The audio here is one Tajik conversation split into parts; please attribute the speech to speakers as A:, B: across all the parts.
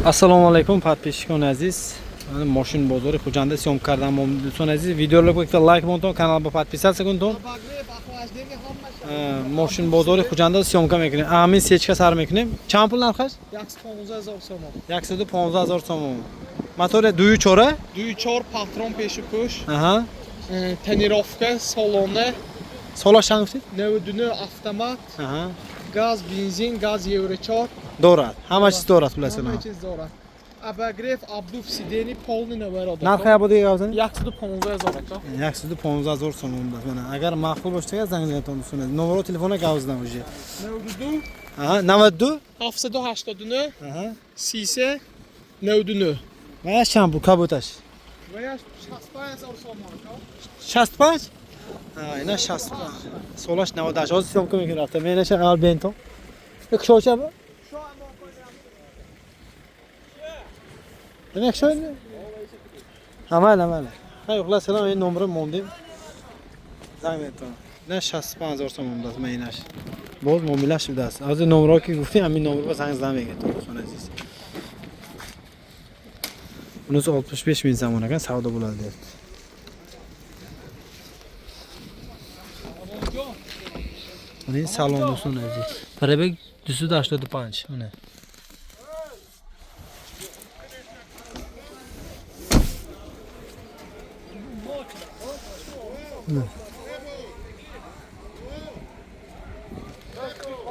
A: Assalomu alaykum подписчикон азиз. Ман мошин бозори Хуҷанда сиём кардам. Дӯстон азиз, видеоро гӯфта лайк монтон, канал ба подписаться кунтон. Мошин бозори Хуҷанда сиёмка мекунем. Амин сечка сар мекунем. Чанд пул нархаш?
B: 115,000 сомон.
A: 115,000 сомон. Мотори 2.4?
B: 2.4 патрон пеши пуш.
A: Аҳа.
B: Тонировка салоне.
A: Солаш чанд гуфтед?
B: 99 автомат.
A: Аҳа.
B: Газ, бензин, газ евро 4.
A: Дорад. Ҳама чиз дорад хулоса.
B: Ҳама чиз дорад. Абагреф Абдуф Сидени полный наверода.
A: Нархи я будеги гавзани?
B: 115,000 ата.
A: 115,000 сомон даст. Мана агар махфул бошад, занг зангтон дӯстон. Номеро телефона гавздан уже.
B: 92.
A: Аҳа, 92.
B: 789.
A: Аҳа.
B: 33 99.
A: Ва чанд пул кабуташ?
B: Ва 65,000 сомон ата.
A: 65? Ина 65. Солаш 98. Ҳозир сиёмка мекунам рафта. Менаша аввал бентон. Як шоша ба? Demek şöyle. Amel. Hayır, kula selam, en numaram mondim. Zahmetim. Ne 65,000 somon das meynaş. Boz mobilaş bir das. Az numara ki gufti, amin numara sanki zahmet getir. Son aziz. Bunun 65,000 zamana kadar savda buladı. Ne salonda son aziz. Parabek düzü de 85. O ne?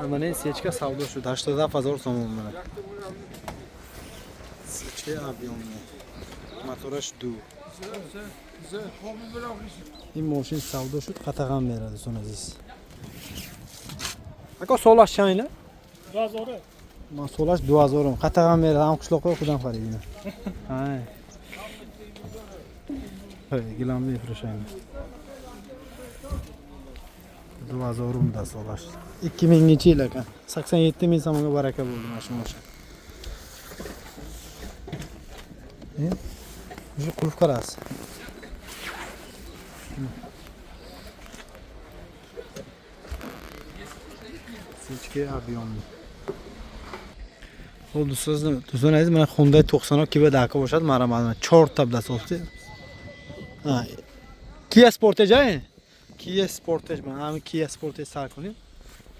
A: Mana sechka savdo shu 87,000 somon mana. Sechka объёмный. Motorash du. In moshin savdo shu qatag'am beradi son aziz. Aka solash chayla?
B: 2000.
A: Men solash 2000. Qatag'am beradi, ham qishloqqa xudan qaraydi. Ha. Hey, gilamni ifrashaymi. 2000 da solash. 2000-yil ekan. 87,000 somonga baraka bo'ldi mana shu mashina. Shu qulf qarasi. Sechka объёмный. Xuddi sizni tuzunayiz, mana Hyundai 90 kiba daka bo'ladi, mana 4 ta bilan sotdi. Ha. Kia Sportage a? Kia Sportage mana, ham Kia Sportage sar ko'ring.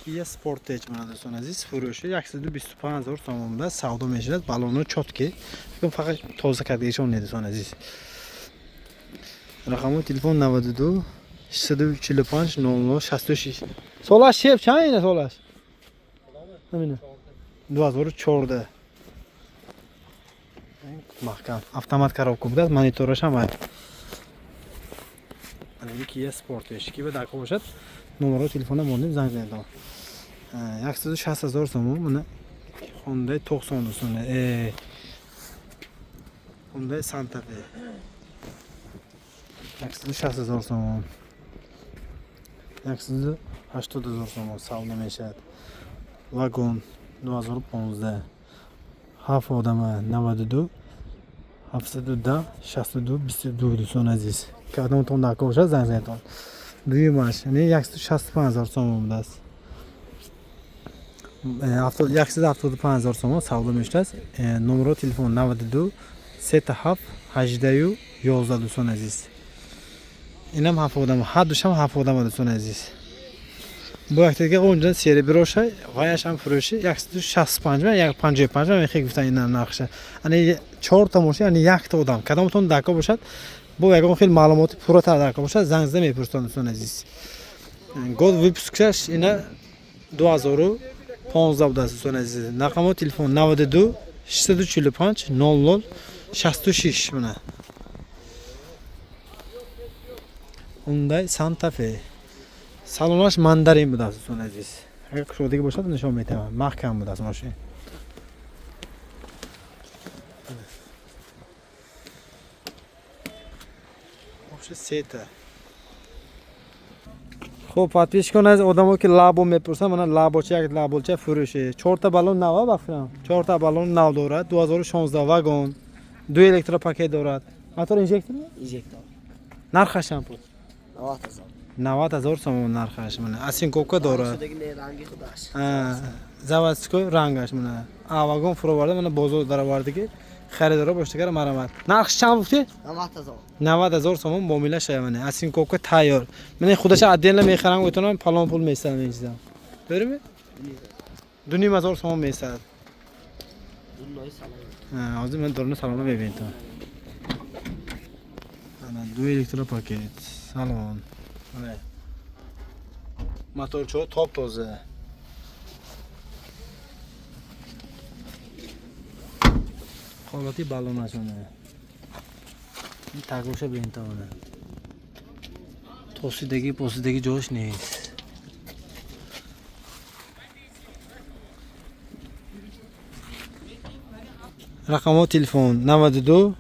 A: Kia Sportage mana do'stlar aziz, furushi 125,000 somonda savdo meshiladi, baloni chotki. Lekin faqat toza kartgacha o'ynaydi do'stlar aziz. Raqami telefon 92 645 0066. Solash shep chayna solash. Amina. 2004da. Mahkam. Avtomat коробка bo'ladi, monitorlash ham bor. Mana Kia Sportage kiba daka bo'ladi. Numero telefona bo'ldi, zanglaydi. 160,000 so'm mana Hyundai 90 so'm. Hyundai Santa Fe. 160,000 so'm. 180,000 so'm savdo meshad. Vagon 2015. Haf odama 92. 702 62 22 so'm aziz. Kadam tonda ko'sha zanglaydi. Büyük mashina 165,000 so'm das. Yaxshida 75,000 so'm savdo meshdas. Numero telefon 92 setahaf 80 11 do'stlar aziz. Inam hafodam, hadusham hafodam do'stlar aziz. Bu vaqtga o'ndan seri bir o'sha va yasham furushi 165 va 155 va xek guftan inam narxi. Ani 4 ta mashina, ani yakta odam. Kadam ton daka bo'ladi. Bu yagon xil ma'lumoti pura tarqab bo'ladi. Zangizda mepurson do'stlar aziz. Gol выпускаш ina 2015 do'stlar aziz. Raqami telefon 92 645 00 66 mana. Hyundai Santa Fe. Salonlash mandarin bu do'stlar aziz. Agar qishloqdagi bo'lsa, nishon betaman. Mahkam bu do'stlar mashina. Вообще seta. Xo'p, подписчикон az odamlar ki labo mepursa, mana labocha, labolcha furushi. 4 ta balon nava baxfiram. 4 ta balon nav dorad, 2016 vagon. 2 elektro paket dorad. Motor injektormi?
B: Injektor.
A: Narxi qancha pul?
B: 90,000.
A: 90,000 so'm narxi mana. Asinkovka dorad.
B: Shudagi rangi xudosh.
A: Ha. заводской рангаш mana. Avagon фуроварда mana bozor daravardagi xaridorlar boshlagan maramat. Narxi cham bo'ldi? 90000 so'm muomala shayvani. Asinkovka tayyor. Mana xudocha отдельно mexaran o'taman palon pul meysam menizdan. To'g'rimi? 2000 so'm meysam. Ha, hozir men dorini salonga berdim. Ana 2 elektro paket, salon. Mana. Motorcho top toza. Holati balon açını. Takuşa benta ona. Posidagi josh neyiz. Raqamo telefon 92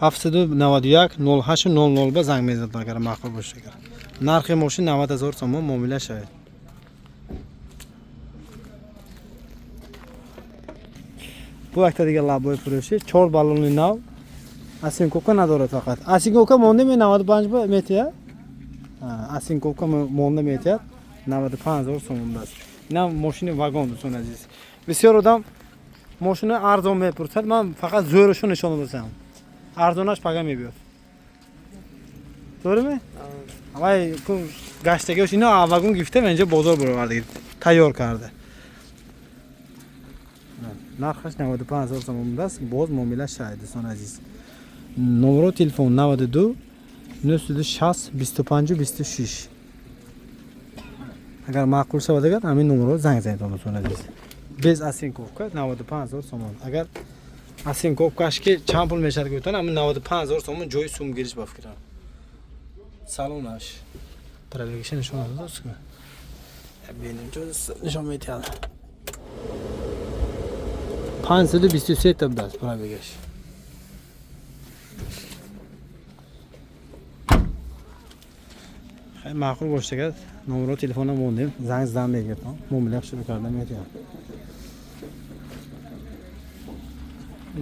A: 791 0800 ba zang mezatlar agar ma'qul bo'lsa kerak. Narxi mashin 90000 so'm muomala shayt. Bu vaqtdagi laboy furushi 4 ballonli nav. Asinkovka nazorat faqat. Asinkovka monda men 95 metr. Ha, asinkovka monda metr 95000 so'mdas. Nam mashina vagon son aziz. Bisyor odam mashina arzon mepursa, men faqat zo'ri shuni nishon olsam. Arzonash pagam yiyor. To'g'rimi? Avay kun gashtaga o'shini vagon gifte menja bozor bo'lardi. Tayyor kardi. Narxi 95000 so'mdas, boz muomala shaydi son aziz. Numero telefon 92 960 25 26. Agar ma'qul bo'lsa, amin numero zang zaydon son aziz. Bez asinkovka 95000 so'm. Agar asinkovkashki champul mesharga o'tan, amin 95000 so'm joy sum girish ba fikram. Salonash. Prolegation nishon oldi do'stga. Menimcha nishon aytadi. 527 abdas prolegash. Hay ma'qul bo'lsa, numero telefonim bo'ldi. Zangizdan bergan. Muomala qilib ko'rdim aytgan.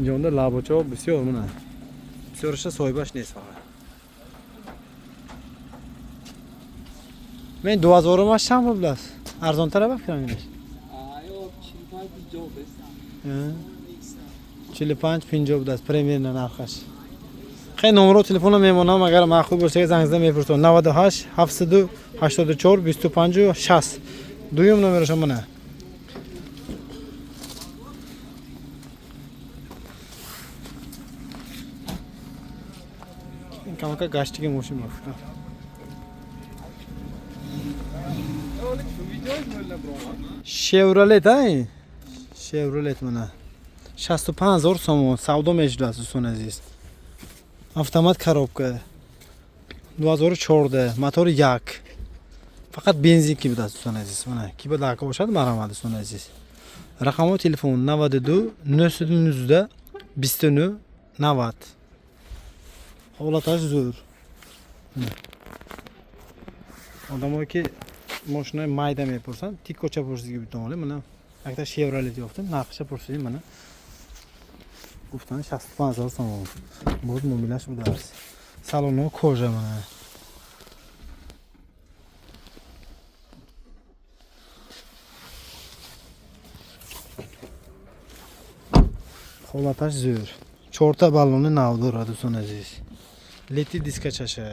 A: Jonda labocho bisyor mana. Bisyorcha soybash nes faqat. Men 2000 mash ham bo'ldi. Arzon taraf fikringiz. Yo'q, 45 50 примерно narxash. Qay numero telefoni memonam agar ma'qul bo'lsa, zangizdan bepurson 98 784 25 60. Duyum nomeri shu mana. Kanka gashtiga mashina bor. Chevrolet ay. Chevrolet mana. 65000 so'm savdo mejlasi son aziz. Avtomat korobka. 2014, motor yak. Faqat benzin kibidasi son aziz. Mana kibidagi o'shadi maramadi son aziz. Raqamo telefon 92 900 29 90. Holatash zo'r. Odamlarga mashina mayda mepursan, tik ko'cha pursiga biton olay. Mana akta Chevrolet yo'qdi, narxi pursiga mana. Guftan 65000 so'm. Bo'z muomalash udars. Salonni koja mana. Holatash zo'r. 4 ballonni navd uradi son aziz. Leti diska chasha.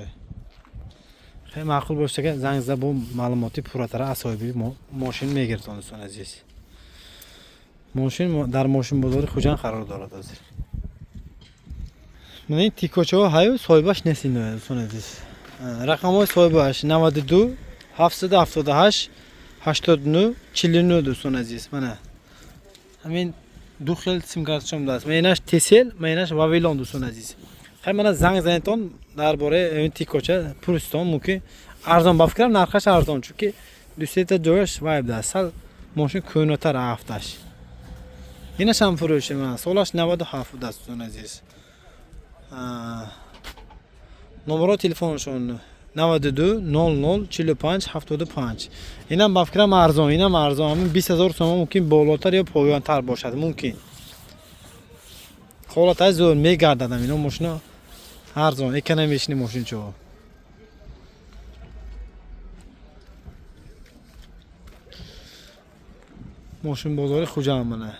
A: Hay ma'qul bo'lsa, zangizda bu ma'lumotni puratara asobiy mashin megertoni son aziz. Mashin dar mashin bozori Xo'jan qaror doradi hozir. Mana tikocho hayo soybash nesini son aziz. Raqami soybash 92 778 89 49 son aziz. Mana. Amin duxel sim kartchomdas. Menash Tesel, menash Vavilon son aziz. Hay mana zang zanton darbore tikocha puriston mumkin arzon ba fikram narxash arzon chunki duseta joyash vibda sal mashin ko'notar aftash. Yana ham furushi mana solash 97 daston aziz. Numero telefon shon 92 00 45 75. Yana ba fikram arzon, yana arzon 20000 so'm mumkin bolotar yo poyontar bo'ladi mumkin. Holatash zo'r megardadam ino mashina arzon ekonomishni mashincha. ماشین بازاری خوجا منه